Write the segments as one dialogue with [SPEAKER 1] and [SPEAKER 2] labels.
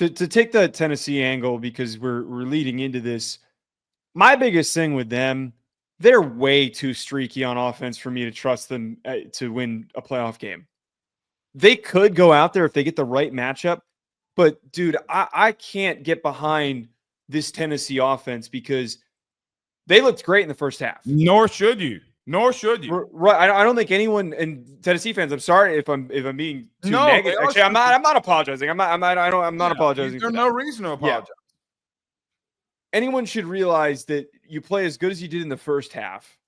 [SPEAKER 1] to take the Tennessee angle, because we're leading into this. My biggest thing with them, they're way too streaky on offense for me to trust them to win a playoff game. They could go out there if they get the right matchup, but dude, I can't get behind this Tennessee offense because they looked great in the first half.
[SPEAKER 2] Nor should you.
[SPEAKER 1] Right. I don't think anyone, and Tennessee fans, I'm sorry if I'm being too negative. Actually, I'm not apologizing. I'm not apologizing.
[SPEAKER 2] There's no reason to apologize.
[SPEAKER 1] Yeah. Anyone should realize that you play as good as you did in the first half,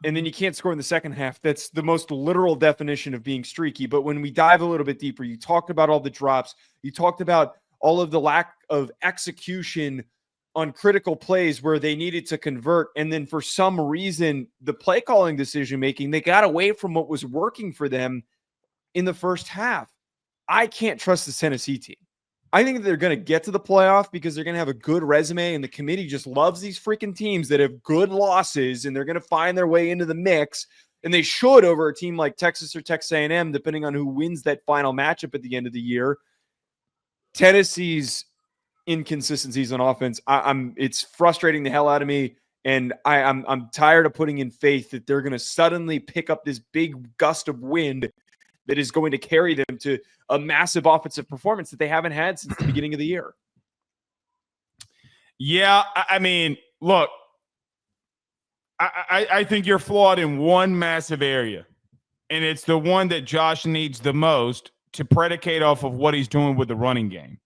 [SPEAKER 1] and then you can't score in the second half. That's the most literal definition of being streaky. But when we dive a little bit deeper, you talked about all the drops. You talked about all of the lack of execution on critical plays where they needed to convert. And then for some reason, the play calling decision-making, they got away from what was working for them in the first half. I can't trust the Tennessee team. I think they're going to get to the playoff because they're going to have a good resume, and the committee just loves these freaking teams that have good losses, and they're going to find their way into the mix, and they should over a team like Texas or Texas A&M, depending on who wins that final matchup at the end of the year. Tennessee's inconsistencies on offense, it's frustrating the hell out of me, and I'm tired of putting in faith that they're going to suddenly pick up this big gust of wind that is going to carry them to a massive offensive performance that they haven't had since the beginning of the year.
[SPEAKER 2] Yeah, I mean, look, I think you're flawed in one massive area, and it's the one that Josh needs the most to predicate off of what he's doing with the running game.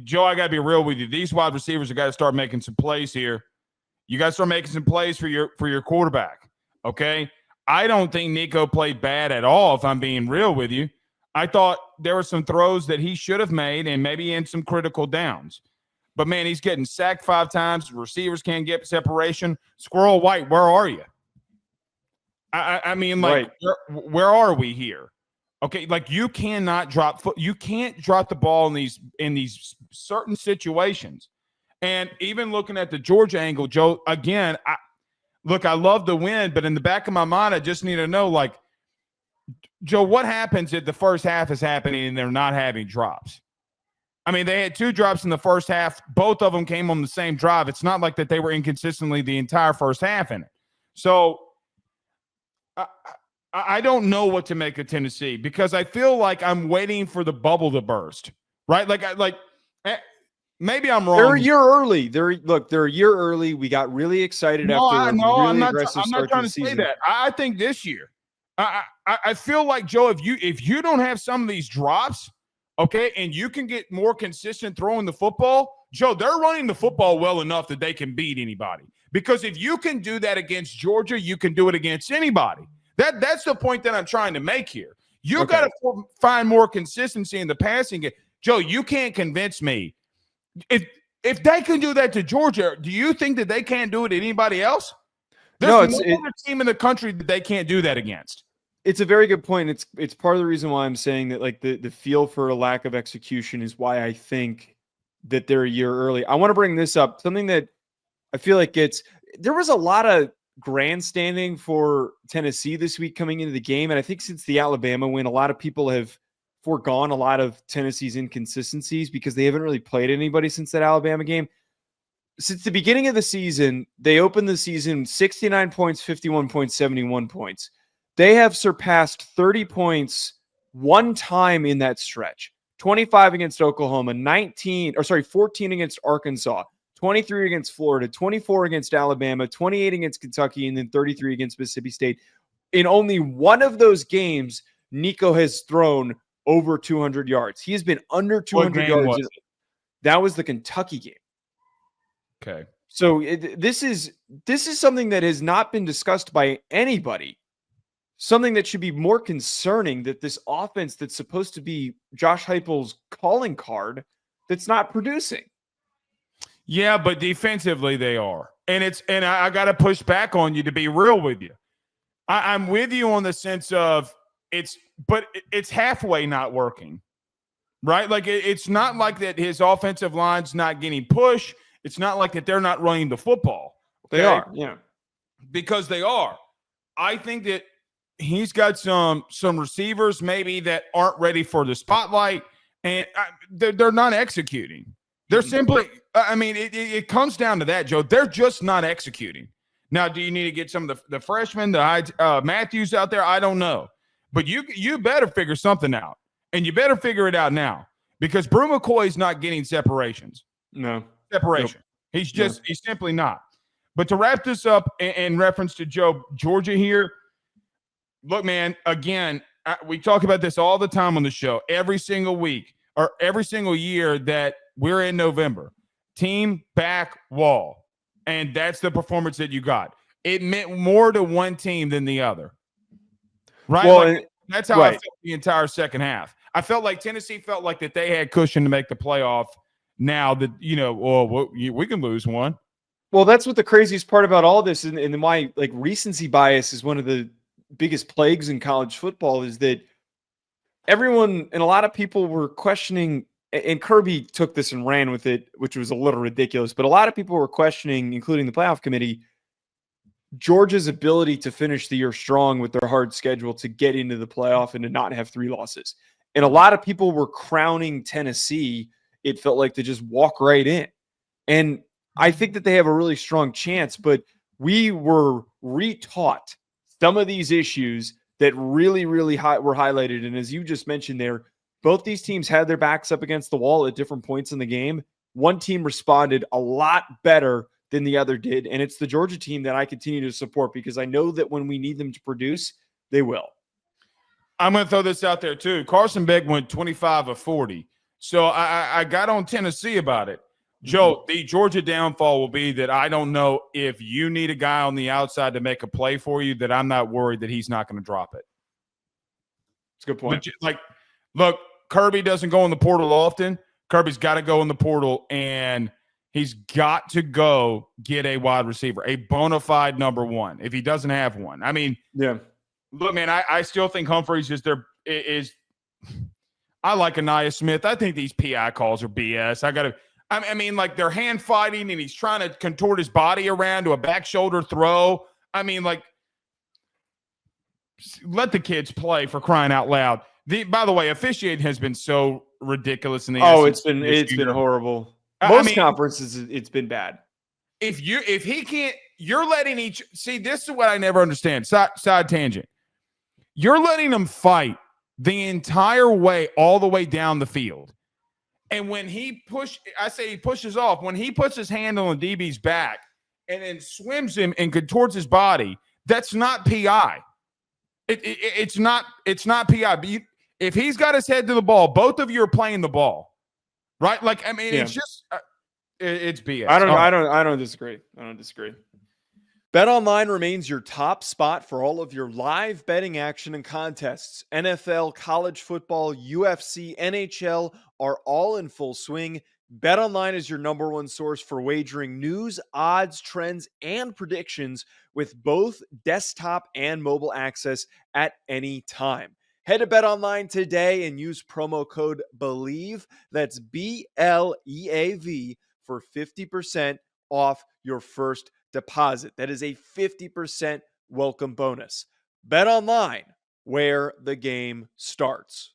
[SPEAKER 2] Joe, I got to be real with you. These wide receivers have got to start making some plays here. You got to start making some plays for your quarterback, okay? I don't think Nico played bad at all, if I'm being real with you. I thought there were some throws that he should have made and maybe in some critical downs. But, man, he's getting sacked 5 times. Receivers can't get separation. Squirrel White, where are you? I mean, like, right. Where are we here? Okay, like you cannot you can't drop the ball in these certain situations. And even looking at the Georgia angle, Joe, again, I love the win, but in the back of my mind, I just need to know, like, Joe, what happens if the first half is happening and they're not having drops? I mean, they had 2 drops in the first half. Both of them came on the same drive. It's not like that they were inconsistently the entire first half in it. So I don't know what to make of Tennessee because I feel like I'm waiting for the bubble to burst, right? Maybe I'm wrong.
[SPEAKER 1] They're a year early. They're a year early. We got really excited after a really aggressive start to the season.
[SPEAKER 2] I'm not trying to say that. I think this year, I feel like, Joe, if you don't have some of these drops, okay, and you can get more consistent throwing the football, Joe, they're running the football well enough that they can beat anybody. Because if you can do that against Georgia, you can do it against anybody. That's the point that I'm trying to make here. You got to find more consistency in the passing game. Joe, you can't convince me. If they can do that to Georgia, do you think that they can't do it to anybody else? There's no other team in the country that they can't do that against.
[SPEAKER 1] It's a very good point. It's part of the reason why I'm saying that, like, the feel for a lack of execution is why I think that they're a year early. I want to bring this up. Something that I feel like there was a lot of grandstanding for Tennessee this week coming into the game. And I think since the Alabama win, a lot of people have foregone a lot of Tennessee's inconsistencies because they haven't really played anybody since that Alabama game. Since the beginning of the season, they opened the season 69 points, 51 points, 71 points. They have surpassed 30 points one time in that stretch. 25 against Oklahoma, 14 against Arkansas, 23 against Florida, 24 against Alabama, 28 against Kentucky, and then 33 against Mississippi State. In only one of those games, Nico has thrown over 200 yards. He has been under 200 yards. That was the Kentucky game.
[SPEAKER 2] Okay.
[SPEAKER 1] So this is something that has not been discussed by anybody. Something that should be more concerning, that this offense that's supposed to be Josh Heupel's calling card that's not producing.
[SPEAKER 2] Yeah, but defensively they are. And I got to push back on you to be real with you. I'm with you on the sense of it's halfway not working, right? Like it's not like that his offensive line's not getting push. It's not like that they're not running the football. Okay?
[SPEAKER 1] They are, yeah.
[SPEAKER 2] Because they are. I think that he's got some receivers maybe that aren't ready for the spotlight. And they're not executing. They're simply, it comes down to that, Joe. They're just not executing. Now, do you need to get some of the freshmen, the Matthews out there? I don't know. But you better figure something out. And you better figure it out now because Brew McCoy's not getting separations.
[SPEAKER 1] No.
[SPEAKER 2] Separation. Nope. He's simply not. But to wrap this up in reference to Georgia here, look, man, again, we talk about this all the time on the show, every single week or every single year that we're in November. Team back wall. And that's the performance that you got. It meant more to one team than the other. Right?
[SPEAKER 1] Well,
[SPEAKER 2] that's how I felt the entire second half. I felt like Tennessee felt like that they had cushion to make the playoff now that, we can lose one.
[SPEAKER 1] Well, that's what the craziest part about all this, and my recency bias is one of the biggest plagues in college football, is that everyone and a lot of people were questioning, and Kirby took this and ran with it, which was a little ridiculous, but a lot of people were questioning, including the playoff committee, Georgia's ability to finish the year strong with their hard schedule to get into the playoff and to not have 3 losses. And a lot of people were crowning Tennessee, it felt like, to just walk right in. And I think that they have a really strong chance, but we were retaught some of these issues that really, really were highlighted. And as you just mentioned there, both these teams had their backs up against the wall at different points in the game. One team responded a lot better than the other did, and it's the Georgia team that I continue to support because I know that when we need them to produce, they will.
[SPEAKER 2] I'm going to throw this out there too. Carson Beck went 25 of 40. So I got on Tennessee about it. Joe, the Georgia downfall will be that I don't know if you need a guy on the outside to make a play for you, that I'm not worried that he's not going to drop it.
[SPEAKER 1] It's a good point.
[SPEAKER 2] Look, Kirby doesn't go in the portal often. Kirby's got to go in the portal, and he's got to go get a wide receiver, a bona fide number one, if he doesn't have one. I mean,
[SPEAKER 1] yeah.
[SPEAKER 2] Look, man, I still think Humphreys is I like Anaya Smith. I think these PI calls are BS. They're hand fighting, and he's trying to contort his body around to a back shoulder throw. Let the kids play, for crying out loud. By the way, officiating has been so ridiculous in the SEC.
[SPEAKER 1] It's been horrible. Most conferences, it's been bad.
[SPEAKER 2] If he can't, you're letting see, this is what I never understand. Side tangent. You're letting them fight the entire way, all the way down the field. And when he pushes off, when he puts his hand on the DB's back and then swims him and contorts his body, that's not PI. It's not PI. But if he's got his head to the ball, both of you are playing the ball, right? It's just it's BS.
[SPEAKER 1] I don't disagree. BetOnline remains your top spot for all of your live betting action and contests. NFL, college football, UFC, NHL are all in full swing. BetOnline is your number one source for wagering news, odds, trends, and predictions with both desktop and mobile access at any time. Head to BetOnline today and use promo code BELIEVE, that's BLEAV, for 50% off your first deposit. That is a 50% welcome bonus. BetOnline, where the game starts.